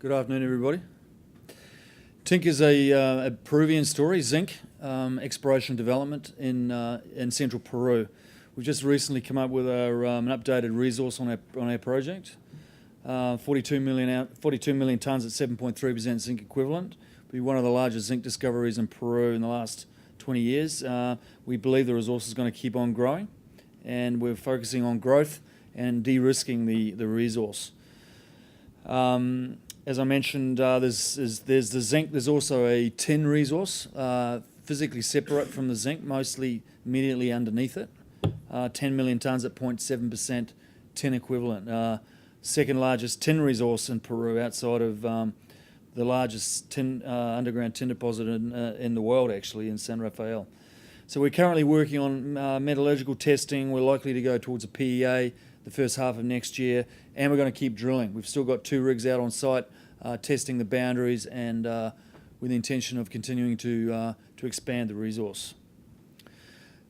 Good afternoon, everybody. Tinka is a Peruvian story, zinc, exploration development in central Peru. We've just recently come up with an updated resource on our project. 42 million tonnes at 7.3% zinc equivalent. It'll be one of the largest zinc discoveries in Peru in the last 20 years. We believe the resource is going to keep on growing, and we're focusing on growth and de-risking the resource. As I mentioned, there's the zinc. There's also a tin resource, physically separate from the zinc, mostly immediately underneath it. 10 million tonnes at 0.7% tin equivalent. Second largest tin resource in Peru, outside of the largest tin underground tin deposit in the world, actually, in San Rafael. So we're currently working on metallurgical testing. We're likely to go towards a PEA the first half of next year, and we're going to keep drilling. We've still got 2 rigs out on site testing the boundaries, and with the intention of continuing to expand the resource.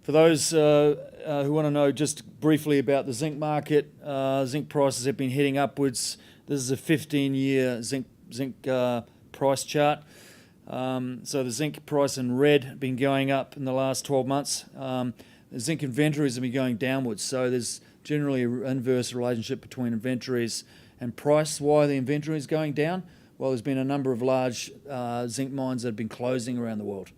For those who want to know just briefly about the zinc market, zinc prices have been heading upwards. This is a 15-year zinc price chart. So the zinc price in red has been going up in the last 12 months. The zinc inventories have been going downwards, so there's generally an inverse relationship between inventories and price. Why are the inventories going down? Well, there's been a number of large zinc mines that have been closing around the world,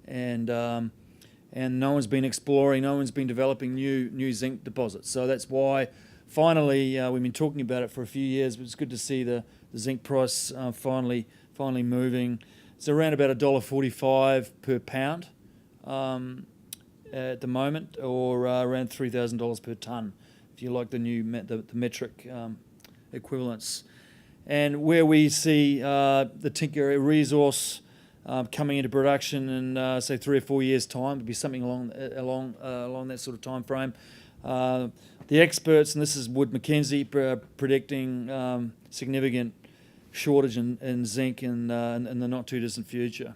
and no one's been exploring, no one's been developing new zinc deposits. So that's why finally we've been talking about it for a few years, but it's good to see the zinc price finally moving. It's around about $1.45 per pound at the moment, or around $3,000 per tonne, if you like the new the metric equivalents. And where we see the Tinka resource coming into production in say 3 or 4 years' time, it'll be something along that sort of time frame. The experts, and this is Wood Mackenzie, predicting significant shortage in zinc in the not too distant future.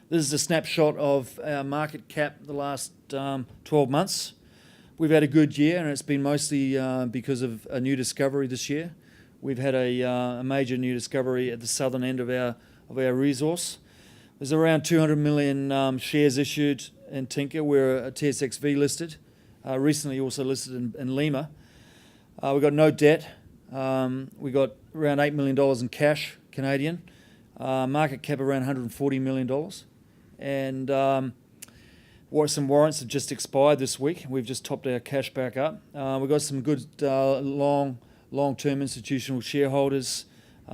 This is a snapshot of our market cap the last 12 months. We've had a good year, and it's been mostly because of a new discovery this year. We've had a major new discovery at the southern end of our resource. There's around 200 million shares issued in Tinka. We're a TSXV listed, recently also listed in Lima. We've got no debt. We got around $8 million in cash Canadian. Market cap around $140 million. And some warrants have just expired this week. We've just topped our cash back up. We've got some good long-term institutional shareholders.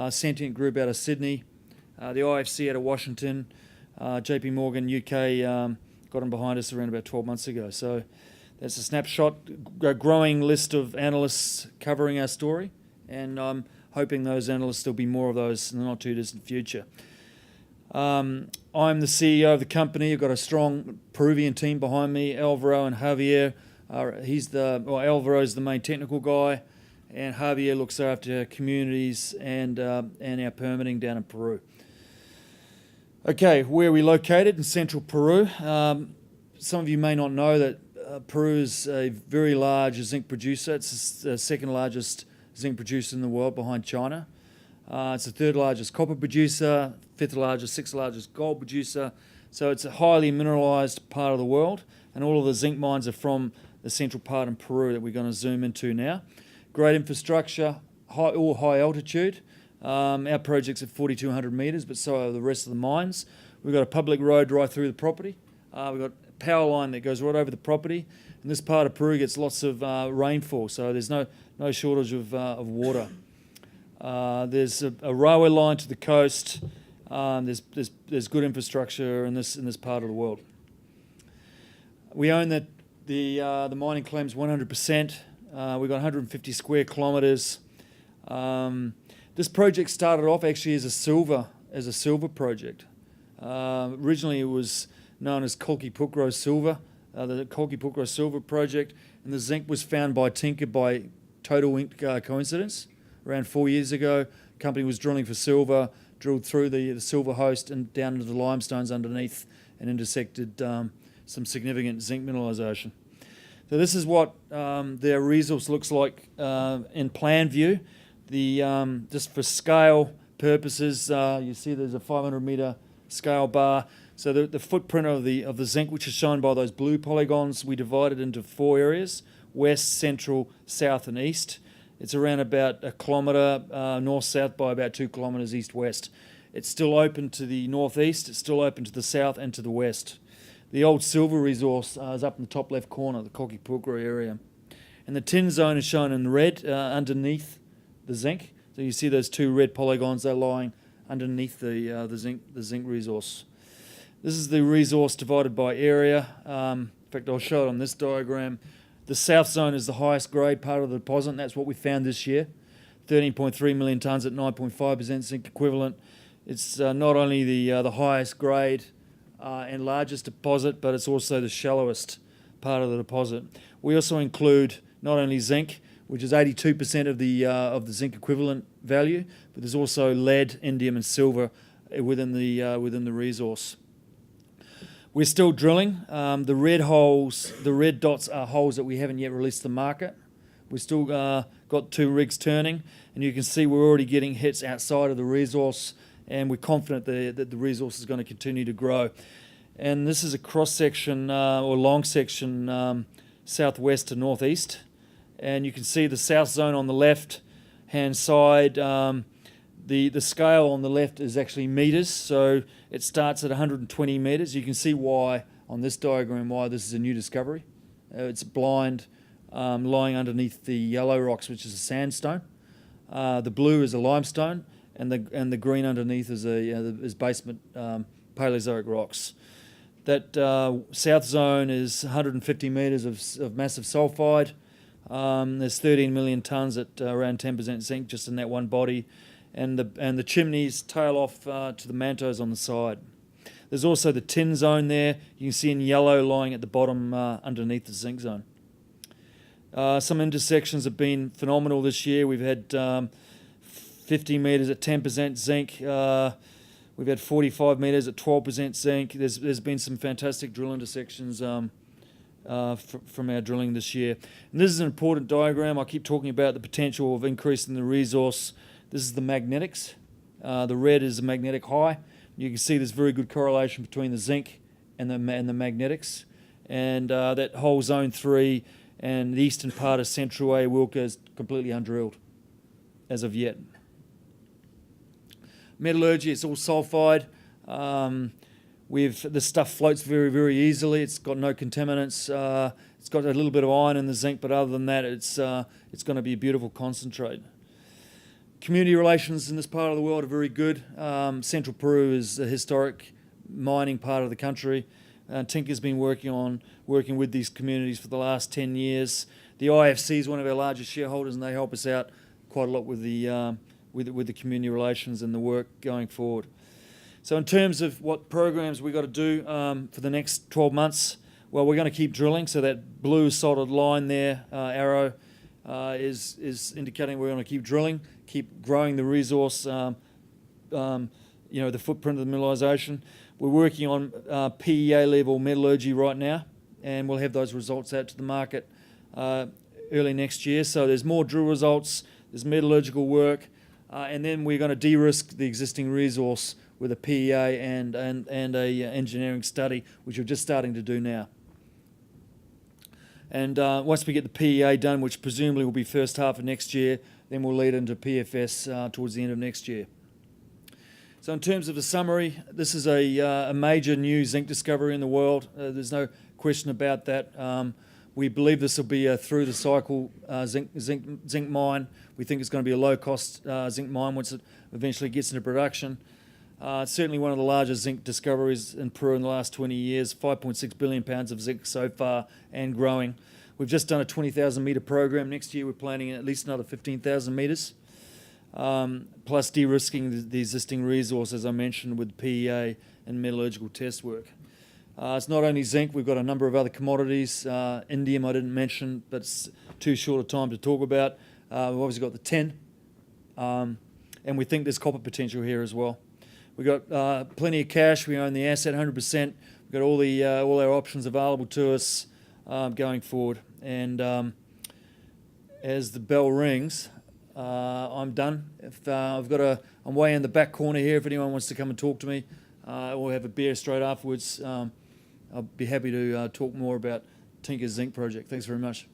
Sentient Group out of Sydney, the IFC out of Washington, JP Morgan UK got them behind us around about 12 months ago. So that's a snapshot, a growing list of analysts covering our story, and I'm hoping those analysts, there'll be more of those in the not too distant future. I'm the CEO of the company. I've got a strong Peruvian team behind me, Alvaro and Javier. Alvaro is the main technical guy, and Javier looks after communities and our permitting down in Peru. Okay, where are we located? In central Peru. Some of you may not know that Peru is a very large zinc producer. It's the second largest zinc producer in the world, behind China. It's the third largest copper producer, fifth largest, sixth largest gold producer. So it's a highly mineralised part of the world, and all of the zinc mines are from the central part in Peru that we're going to zoom into now. Great infrastructure, all high altitude. Our project's at 4,200 metres, but so are the rest of the mines. We've got a public road right through the property. We've got a power line that goes right over the property. And this part of Peru gets lots of rainfall, so there's no shortage of water. There's a railway line to the coast. There's good infrastructure in this part of the world. We own the mining claims 100%. We've got 150 square kilometres. This project started off actually as a silver project. Originally, it was known as Colquipukro Silver, the Colquipukro Silver project, and the zinc was found by Tinka by total coincidence. Around 4 years ago, the company was drilling for silver, drilled through the silver host and down into the limestones underneath, and intersected some significant zinc mineralisation. So this is what their resource looks like in plan view. Just for scale purposes, you see there's a 500 meter scale bar. So the footprint of the zinc, which is shown by those blue polygons, we divided into 4 areas: west, central, south, and east. It's around about a kilometre north-south by about 2 kilometres east-west. It's still open to the northeast. It's still open to the south and to the west. The old silver resource is up in the top left corner, the Cocky-Pulchra area. And the tin zone is shown in red underneath the zinc. So you see those 2 red polygons, they're lying underneath the zinc resource. This is the resource divided by area. In fact, I'll show it on this diagram. The south zone is the highest grade part of the deposit, and that's what we found this year. 13.3 million tonnes at 9.5% zinc equivalent. It's not only the highest grade and largest deposit, but it's also the shallowest part of the deposit. We also include not only zinc, which is 82% of the zinc equivalent value, but there's also lead, indium, and silver within the resource. We're still drilling. The red dots are holes that we haven't yet released to the market. We've still got 2 rigs turning, and you can see we're already getting hits outside of the resource, and we're confident that the resource is going to continue to grow. And this is a cross-section or long section southwest to northeast, and you can see the south zone on the left-hand side. The scale on the left is actually metres, so it starts at 120 metres. You can see why on this diagram why this is a new discovery. It's blind, lying underneath the yellow rocks, which is a sandstone. The blue is a limestone, and the green underneath is basement Paleozoic rocks. That south zone is 150 metres of massive sulphide. There's 13 million tonnes at around 10% zinc just in that one body. And the chimneys tail off to the mantos on the side. There's also the tin zone there. You can see in yellow lying at the bottom underneath the zinc zone. Some intersections have been phenomenal this year. We've had 50 metres at 10% zinc. We've had 45 metres at 12% zinc. There's been some fantastic drill intersections from our drilling this year. And this is an important diagram. I keep talking about the potential of increasing the resource. This is the magnetics. The red is the magnetic high. You can see there's very good correlation between the zinc and the magnetics. And that whole zone 3 and the eastern part of Central A Wilka is completely undrilled as of yet. Metallurgy, it's all sulphide. The stuff floats very, very easily. It's got no contaminants. It's got a little bit of iron in the zinc, but other than that, it's going to be a beautiful concentrate. Community relations in this part of the world are very good. Central Peru is a historic mining part of the country. Tinka's been working with these communities for the last 10 years. The IFC is one of our largest shareholders, and they help us out quite a lot with the community relations and the work going forward. So in terms of what programs we've got to do for the next 12 months, well, we're going to keep drilling. So that blue solid line there, arrow, is indicating we're going to keep drilling, keep growing the resource, the footprint of the mineralisation. We're working on PEA level metallurgy right now, and we'll have those results out to the market early next year. So there's more drill results, there's metallurgical work, and then we're going to de-risk the existing resource with a PEA and a engineering study, which we're just starting to do now. And once we get the PEA done, which presumably will be first half of next year, then we'll lead into PFS towards the end of next year. So in terms of the summary, this is a major new zinc discovery in the world. There's no question about that. We believe this will be a through-the-cycle zinc mine. We think it's going to be a low-cost zinc mine once it eventually gets into production. It's certainly one of the largest zinc discoveries in Peru in the last 20 years, 5.6 billion pounds of zinc so far and growing. We've just done a 20,000 metre program. Next year we're planning at least another 15,000 metres, plus de-risking the existing resource, as I mentioned, with PEA and metallurgical test work. It's not only zinc, we've got a number of other commodities. Indium I didn't mention, but it's too short a time to talk about. We've obviously got the tin, and we think there's copper potential here as well. We've got plenty of cash. We own the asset 100%. We've got all our options available to us going forward. And as the bell rings, I'm done. If I'm way in the back corner here. If anyone wants to come and talk to me, we'll have a beer straight afterwards. I'll be happy to talk more about Tinka's zinc project. Thanks very much.